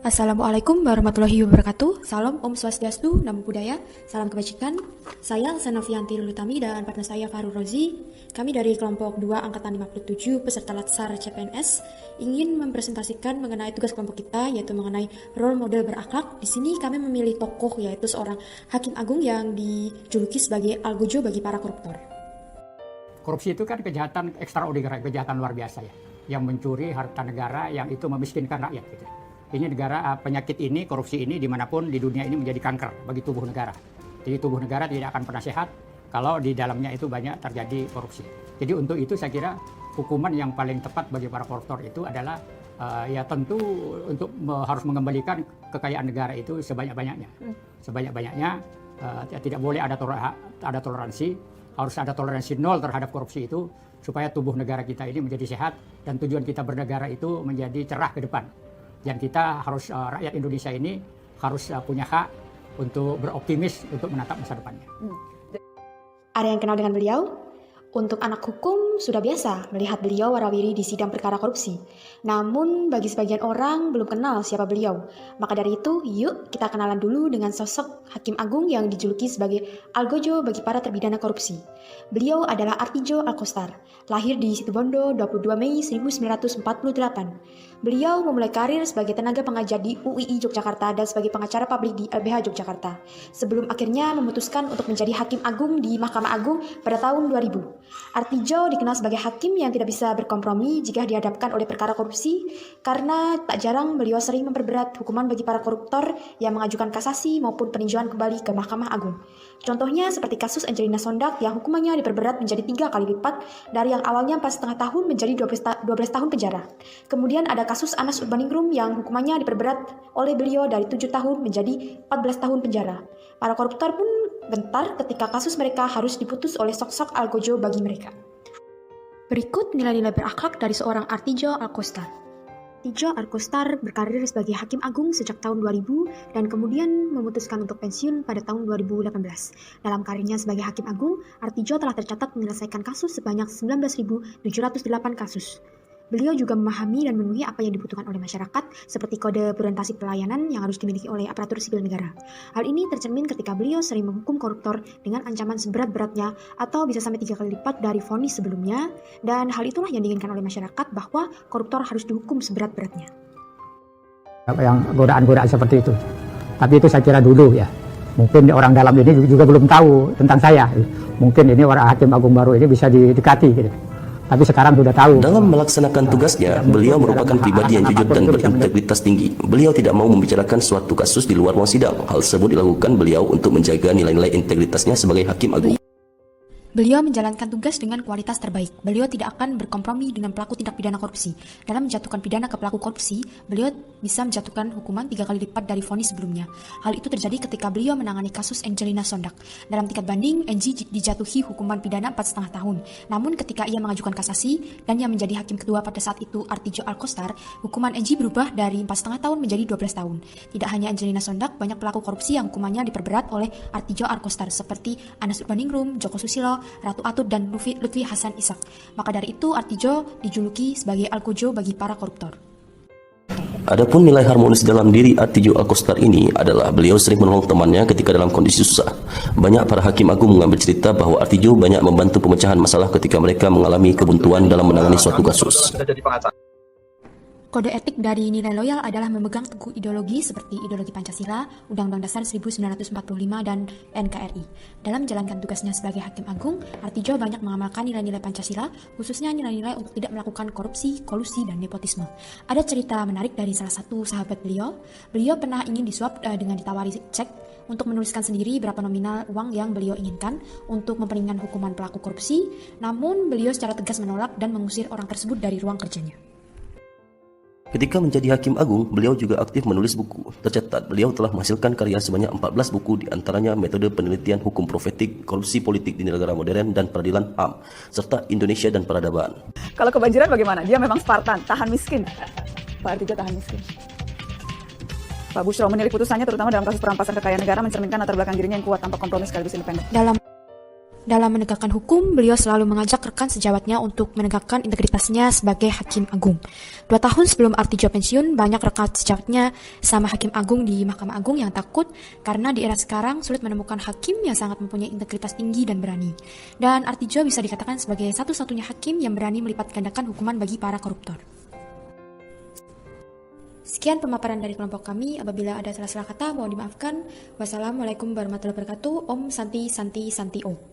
Assalamualaikum warahmatullahi wabarakatuh. Salam Om Swastiastu, Namo Buddhaya, salam kebajikan. Saya Senovianti Lulutami dan partner saya Farul Rozi. Kami dari kelompok 2 Angkatan 57 peserta Latsar CPNS ingin mempresentasikan mengenai tugas kelompok kita, yaitu mengenai role model berakhlak. Di sini kami memilih tokoh, yaitu seorang hakim agung yang dijuluki sebagai algojo bagi para koruptor. Korupsi itu kan kejahatan ekstraordinari, kejahatan luar biasa ya, yang mencuri harta negara, yang itu memiskinkan rakyat gitu. Ini negara, penyakit ini, korupsi ini dimanapun di dunia ini menjadi kanker bagi tubuh negara. Jadi tubuh negara tidak akan pernah sehat kalau di dalamnya itu banyak terjadi korupsi. Jadi untuk itu saya kira hukuman yang paling tepat bagi para koruptor itu adalah ya tentu untuk harus mengembalikan kekayaan negara itu sebanyak-banyaknya. Sebanyak-banyaknya, tidak boleh ada toleransi, harus ada toleransi nol terhadap korupsi itu supaya tubuh negara kita ini menjadi sehat dan tujuan kita bernegara itu menjadi cerah ke depan. Dan kita harus, rakyat Indonesia ini harus punya hak untuk beroptimis untuk menatap masa depannya. Ada yang kenal dengan beliau? Untuk anak hukum, sudah biasa melihat beliau warawiri di sidang perkara korupsi. Namun, bagi sebagian orang belum kenal siapa beliau. Maka dari itu, yuk kita kenalan dulu dengan sosok Hakim Agung yang dijuluki sebagai algojo bagi para terpidana korupsi. Beliau adalah Artidjo Alkostar, lahir di Situbondo 22 Mei 1948. Beliau memulai karir sebagai tenaga pengajar di UII Yogyakarta dan sebagai pengacara publik di LBH Yogyakarta, sebelum akhirnya memutuskan untuk menjadi Hakim Agung di Mahkamah Agung pada tahun 2000. Artidjo dikenal sebagai hakim yang tidak bisa berkompromi jika dihadapkan oleh perkara korupsi, karena tak jarang beliau sering memperberat hukuman bagi para koruptor yang mengajukan kasasi maupun peninjauan kembali ke Mahkamah Agung. Contohnya seperti kasus Angelina Sondak yang hukumannya diperberat menjadi 3 kali lipat dari yang awalnya 4,5 tahun menjadi 12 tahun penjara. Kemudian ada kasus Anas Urbaningrum yang hukumannya diperberat oleh beliau dari 7 tahun menjadi 14 tahun penjara. Para koruptor pun gentar ketika kasus mereka harus diputus oleh sosok algojo bagi mereka. Berikut nilai-nilai berakhlak dari seorang Artidjo Alkostar. Artidjo Alkostar berkarir sebagai Hakim Agung sejak tahun 2000 dan kemudian memutuskan untuk pensiun pada tahun 2018. Dalam karirnya sebagai Hakim Agung, Artidjo telah tercatat menyelesaikan kasus sebanyak 19.708 kasus. Beliau juga memahami dan memenuhi apa yang dibutuhkan oleh masyarakat, seperti kode orientasi pelayanan yang harus dimiliki oleh aparatur sipil negara. Hal ini tercermin ketika beliau sering menghukum koruptor dengan ancaman seberat-beratnya atau bisa sampai 3 kali lipat dari vonis sebelumnya, dan hal itulah yang diinginkan oleh masyarakat bahwa koruptor harus dihukum seberat-beratnya. Yang godaan-godaan seperti itu. Tapi itu saya kira dulu ya. Mungkin orang dalam ini juga belum tahu tentang saya. Mungkin ini orang Hakim Agung baru ini bisa didekati gitu. Tapi sekarang sudah tahu. Dalam melaksanakan tugasnya, beliau merupakan pribadi yang jujur dan berintegritas tinggi. Beliau tidak mau membicarakan suatu kasus di luar ruang sidang. Hal tersebut dilakukan beliau untuk menjaga nilai-nilai integritasnya sebagai Hakim Agung. Beliau menjalankan tugas dengan kualitas terbaik. Beliau tidak akan berkompromi dengan pelaku tindak pidana korupsi. Dalam menjatuhkan pidana ke pelaku korupsi, beliau bisa menjatuhkan hukuman 3 kali lipat dari vonis sebelumnya. Hal itu terjadi ketika beliau menangani kasus Angelina Sondak. Dalam tingkat banding, Angie dijatuhi hukuman pidana 4,5 tahun. Namun ketika ia mengajukan kasasi dan yang menjadi hakim kedua pada saat itu Artidjo Alkostar, hukuman Angie berubah dari 4,5 tahun menjadi 12 tahun. Tidak hanya Angelina Sondak, banyak pelaku korupsi yang hukumannya diperberat oleh Artidjo Alkostar seperti Anas Urbaningrum, Joko Susilo, Ratu Atut, dan Lutfi Hasan Ishak. Maka dari itu Artidjo dijuluki sebagai algojo bagi para koruptor. Adapun nilai harmonis dalam diri Artidjo Alkostar ini adalah beliau sering menolong temannya ketika dalam kondisi susah. Banyak para hakim agung mengambil cerita bahwa Artidjo banyak membantu pemecahan masalah ketika mereka mengalami kebuntuan dalam menangani suatu kasus. Kode etik dari nilai loyal adalah memegang teguh ideologi seperti ideologi Pancasila, Undang-Undang Dasar 1945, dan NKRI. Dalam menjalankan tugasnya sebagai Hakim Agung, Artidjo banyak mengamalkan nilai-nilai Pancasila, khususnya nilai-nilai untuk tidak melakukan korupsi, kolusi, dan nepotisme. Ada cerita menarik dari salah satu sahabat beliau. Beliau pernah ingin disuap dengan ditawari cek untuk menuliskan sendiri berapa nominal uang yang beliau inginkan untuk memperingan hukuman pelaku korupsi, namun beliau secara tegas menolak dan mengusir orang tersebut dari ruang kerjanya. Ketika menjadi Hakim Agung, beliau juga aktif menulis buku. Tercatat, beliau telah menghasilkan karya sebanyak 14 buku, di antaranya metode penelitian hukum profetik, korupsi politik di negara modern, dan peradilan HAM, serta Indonesia dan peradaban. Kalau kebanjiran bagaimana? Dia memang Spartan, tahan miskin. Pak Artidjo tahan miskin. Pak Bushro menilai putusannya terutama dalam kasus perampasan kekayaan negara mencerminkan latar belakang dirinya yang kuat tanpa kompromi sekaligus independen. Dalam menegakkan hukum, beliau selalu mengajak rekan sejawatnya untuk menegakkan integritasnya sebagai Hakim Agung. 2 tahun sebelum Artidjo pensiun, banyak rekan sejawatnya sama Hakim Agung di Mahkamah Agung yang takut karena di era sekarang sulit menemukan hakim yang sangat mempunyai integritas tinggi dan berani. Dan Artidjo bisa dikatakan sebagai satu-satunya hakim yang berani melipat gandakan hukuman bagi para koruptor. Sekian pemaparan dari kelompok kami. Apabila ada salah-salah kata, mohon dimaafkan. Wassalamualaikum warahmatullahi wabarakatuh. Om Santi Santi Santi Om.